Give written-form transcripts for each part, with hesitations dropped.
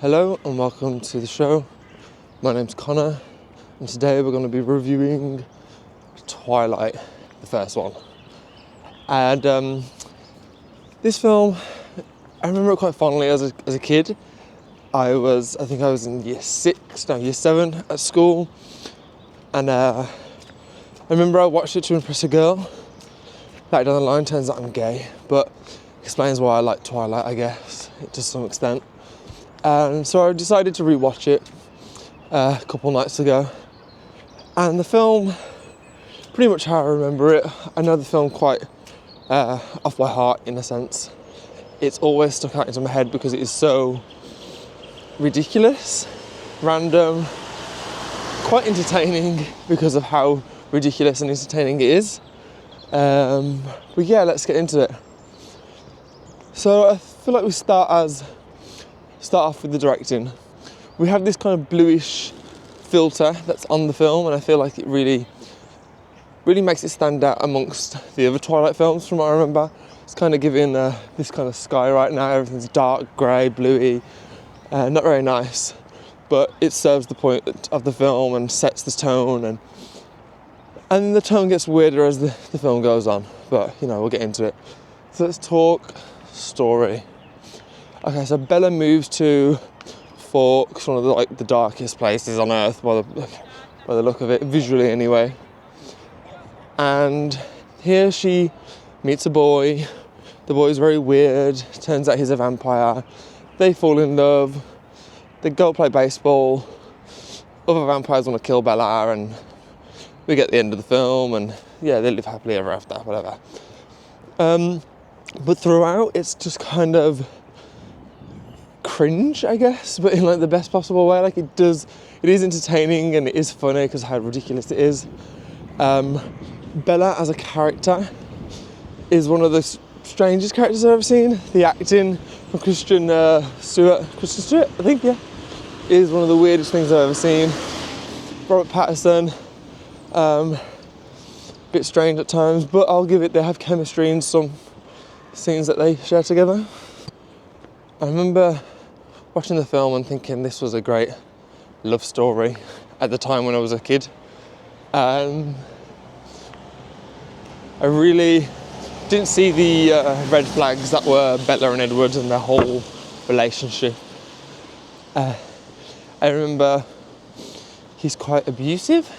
Hello and welcome to the show. My name's Connor and today we're going to be reviewing Twilight, the first one. And this film, I remember it quite fondly as a kid. I think I was in year 7 at school, and I remember I watched it to impress a girl. Later down the line turns out I'm gay, but explains why I like Twilight, I guess, to some extent. And so I decided to rewatch it a couple nights ago. And the film, pretty much how I remember it, I know the film quite off by heart in a sense. It's always stuck out into my head because it is so ridiculous, random, quite entertaining because of how ridiculous and entertaining it is. But yeah, let's get into it. So I feel like we start off with the directing. We have this kind of bluish filter that's on the film, and I feel like it really makes it stand out amongst the other Twilight films from what I remember. It's kind of giving this kind of sky right now. Everything's dark, grey, bluey, not very nice, but it serves the point of the film and sets the tone, and the tone gets weirder as the film goes on, but we'll get into it. So let's talk story. Okay, so Bella moves to Forks, one of the darkest places on Earth by the look of it, visually anyway. And here she meets a boy. The boy's very weird. Turns out he's a vampire. They fall in love. They go play baseball. Other vampires want to kill Bella, and we get the end of the film, and yeah, they live happily ever after, whatever. But throughout, it's just kind of cringe, I guess, but in the best possible way. It is entertaining and it is funny because how ridiculous it is. Bella as a character is one of the strangest characters I've ever seen. The acting from Kristen Stewart, I think, yeah, is one of the weirdest things I've ever seen. Robert Pattinson, bit strange at times, but I'll give it, they have chemistry in some scenes that they share together. I remember watching the film and thinking this was a great love story at the time when I was a kid. I really didn't see the red flags that were Bella and Edward and their whole relationship. I remember he's quite abusive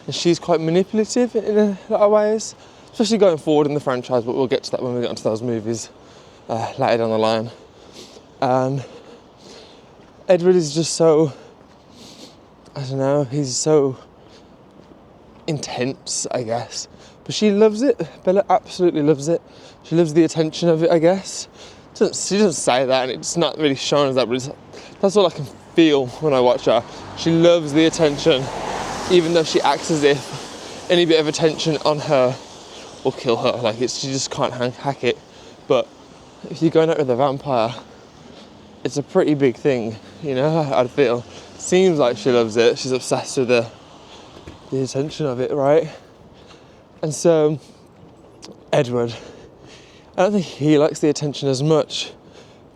and she's quite manipulative in a lot of ways, especially going forward in the franchise, but we'll get to that when we get onto those movies later down the line. And Edward is just so, I don't know, he's so intense, I guess. But she loves it. Bella absolutely loves it. She loves the attention of it, I guess. She doesn't say that, and it's not really shown as that, but that's all I can feel when I watch her. She loves the attention, even though she acts as if any bit of attention on her will kill her. She just can't hack it. But if you're going out with a vampire, it's a pretty big thing, I'd feel. Seems like she loves it. She's obsessed with the attention of it, right? And so, Edward, I don't think he likes the attention as much,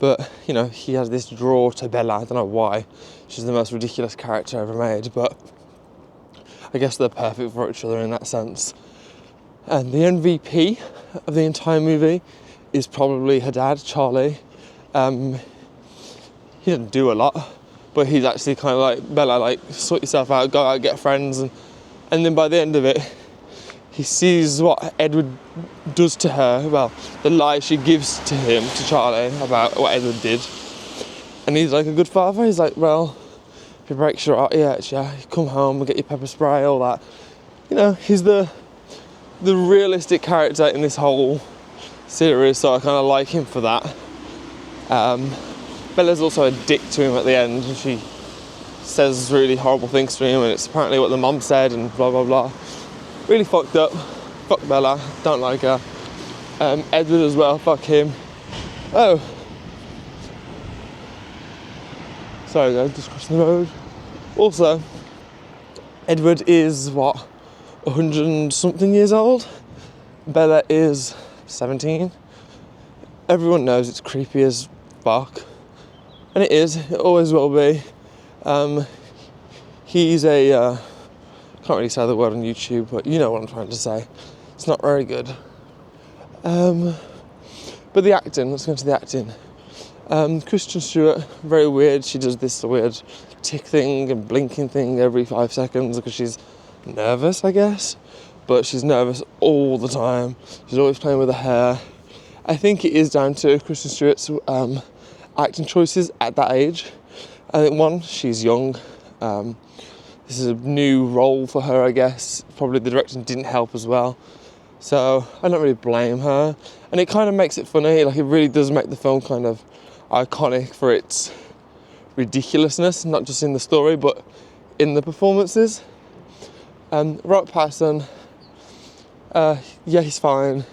but, he has this draw to Bella. I don't know why. She's the most ridiculous character ever made, but I guess they're perfect for each other in that sense. And the MVP of the entire movie is probably her dad, Charlie. He doesn't do a lot, but he's actually kind of like, Bella, sort yourself out, go out, get friends, and then by the end of it, he sees what Edward does to her, the lie she gives to him, to Charlie, about what Edward did. And he's like a good father. He's like, well, if he breaks your heart, yeah, you come home and get your pepper spray, all that. He's the realistic character in this whole series, so I kind of like him for that. Bella's also a dick to him at the end, and she says really horrible things to him, and it's apparently what the mum said, and blah blah blah. Really fucked up. Fuck Bella, don't like her. Edward as well, fuck him. Oh, sorry guys, just crossing the road. Also, Edward is 100 and something years old. Bella is 17. Everyone knows it's creepy as fuck. And it is, it always will be. He's a, can't really say the word on YouTube, but you know what I'm trying to say. It's not very good. But the acting, let's go into the acting. Kristen Stewart, very weird. She does this weird tick thing and blinking thing every 5 seconds because she's nervous, I guess. But she's nervous all the time. She's always playing with her hair. I think it is down to Kristen Stewart's acting choices at that age. I think one, she's young. This is a new role for her, I guess. Probably the direction didn't help as well. So I don't really blame her. And it kind of makes it funny. Like, it really does make the film kind of iconic for its ridiculousness, not just in the story, but in the performances. Robert Pattinson, yeah, he's fine.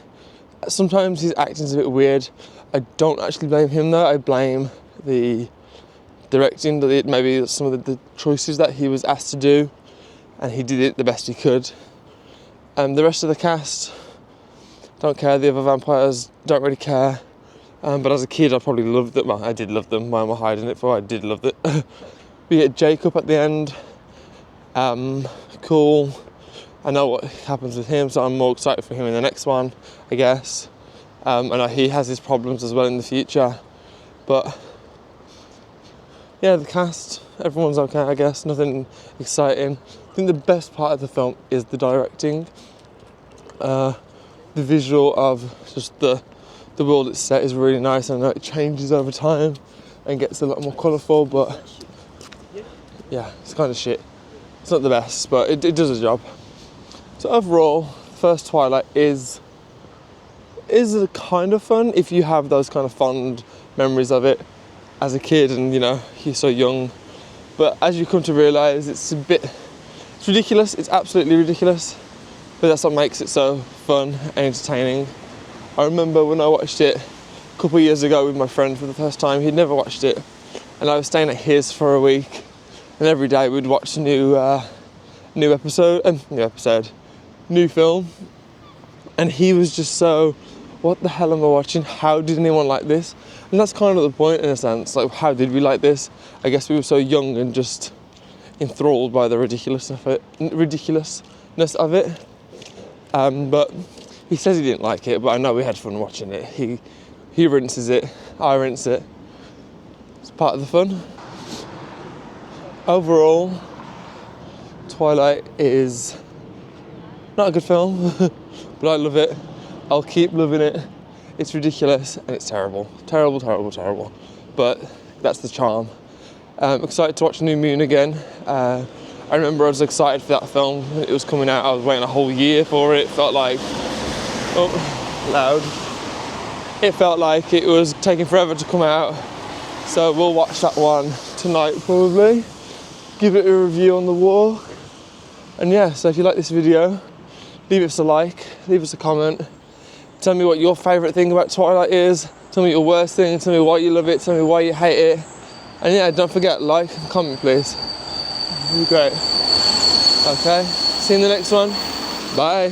Sometimes his acting's a bit weird. I don't actually blame him though. I blame the directing, maybe some of the choices that he was asked to do, and he did it the best he could. The rest of the cast, don't care. The other vampires, don't really care. But as a kid, I probably loved them. Well, I did love them. Why am I hiding it for? I did love it. We get Jacob at the end. Cool. I know what happens with him, so I'm more excited for him in the next one, I guess. I know he has his problems as well in the future. But yeah, the cast, everyone's okay, I guess. Nothing exciting. I think the best part of the film is the directing. The visual of just the world it's set is really nice. I know it changes over time and gets a lot more colourful, but yeah, it's kind of shit. It's not the best, but it does a job. So overall, first Twilight is a kind of fun if you have those kind of fond memories of it as a kid, and you know, you're so young. But as you come to realise, it's ridiculous. It's absolutely ridiculous. But that's what makes it so fun and entertaining. I remember when I watched it a couple of years ago with my friend for the first time. He'd never watched it, and I was staying at his for a week, and every day we'd watch a new film, and he was just so, what the hell am I watching? How did anyone like this? And that's kind of the point in a sense. Like, how did we like this? I guess we were so young and just enthralled by the ridiculousness of it. But he says he didn't like it, but I know we had fun watching it. He rinses it, I rinse it. It's part of the fun. Overall, Twilight is not a good film, but I love it. I'll keep loving it. It's ridiculous and it's terrible. Terrible, terrible, terrible. But that's the charm. Excited to watch New Moon again. I remember I was excited for that film. It was coming out. I was waiting a whole year for it. It felt like, loud. It felt like it was taking forever to come out. So we'll watch that one tonight probably. Give it a review on the walk. And yeah, so if you like this video, leave us a like, leave us a comment. Tell me what your favourite thing about Twilight is. Tell me your worst thing. Tell me why you love it. Tell me why you hate it. And yeah, don't forget, like and comment, please. It'd be great. Okay, see you in the next one. Bye.